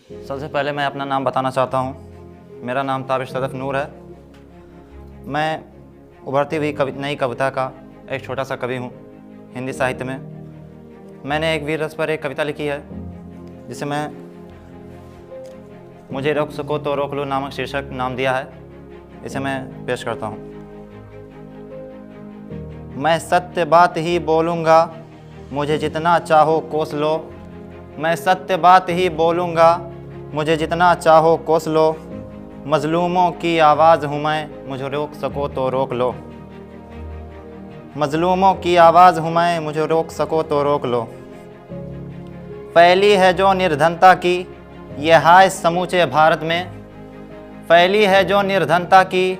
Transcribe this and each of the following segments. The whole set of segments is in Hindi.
सबसे पहले मैं अपना नाम बताना चाहता हूँ। मेरा नाम ताबिश सदफ़ नूर है। मैं उभरती हुई नई कविता का एक छोटा सा कवि हूँ हिंदी साहित्य में। मैंने एक वीर रस पर एक कविता लिखी है जिसे मैं मुझे रोक सको तो रोक लो नामक शीर्षक नाम दिया है। इसे मैं पेश करता हूँ। मैं सत्य बात ही बोलूँगा, मुझे जितना चाहो कोस लो। मैं सत्य बात ही बोलूँगा, मुझे जितना चाहो कोस लो। मज़लूमों की आवाज़ हूँ मैं, मुझे रोक सको तो रोक लो। मज़लूमों की आवाज़ हूँ मैं, मुझे रोक सको तो रोक लो। फैली है जो निर्धनता की ये हाय समूचे भारत में। फैली है जो निर्धनता की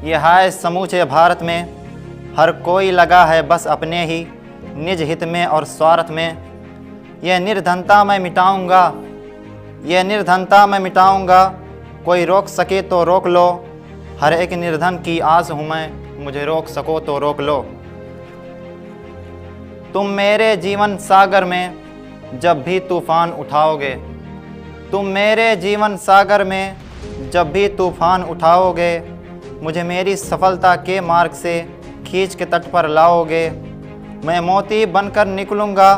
ये हाय समूचे भारत में। हर कोई लगा है बस अपने ही निज हित में और स्वार्थ में। यह निर्धनता मैं मिटाऊंगा, यह निर्धनता मैं मिटाऊंगा। कोई रोक सके तो रोक लो। हर एक निर्धन की आस हूँ मैं, मुझे रोक सको तो रोक लो। तुम मेरे जीवन सागर में जब भी तूफ़ान उठाओगे। तुम मेरे जीवन सागर में जब भी तूफ़ान उठाओगे। मुझे मेरी सफलता के मार्ग से खींच के तट पर लाओगे। मैं मोती बनकर निकलूँगा,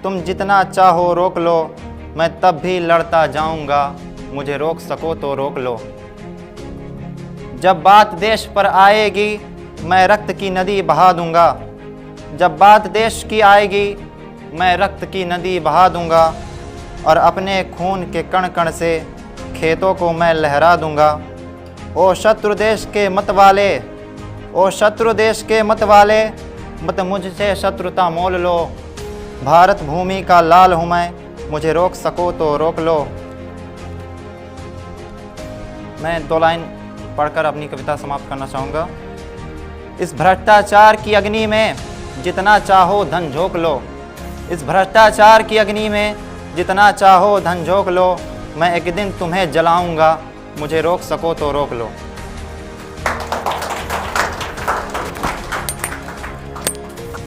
तुम जितना चाहो रोक लो। मैं तब भी लड़ता जाऊँगा, मुझे रोक सको तो रोक लो। जब बात देश पर आएगी मैं रक्त की नदी बहा दूँगा। जब बात देश की आएगी मैं रक्त की नदी बहा दूँगा। और अपने खून के कण कण से खेतों को मैं लहरा दूँगा। ओ शत्रु देश के मत वाले, ओ शत्रु देश के मत वाले, मत मुझसे शत्रुता मोल लो। भारत भूमि का लाल हूँ मैं, मुझे रोक सको तो रोक लो। मैं 2 लाइन पढ़कर अपनी कविता समाप्त करना चाहूँगा। इस भ्रष्टाचार की अग्नि में जितना चाहो धन झोंक लो। इस भ्रष्टाचार की अग्नि में जितना चाहो धन झोंक लो। मैं एक दिन तुम्हें जलाऊँगा, मुझे रोक सको तो रोक लो।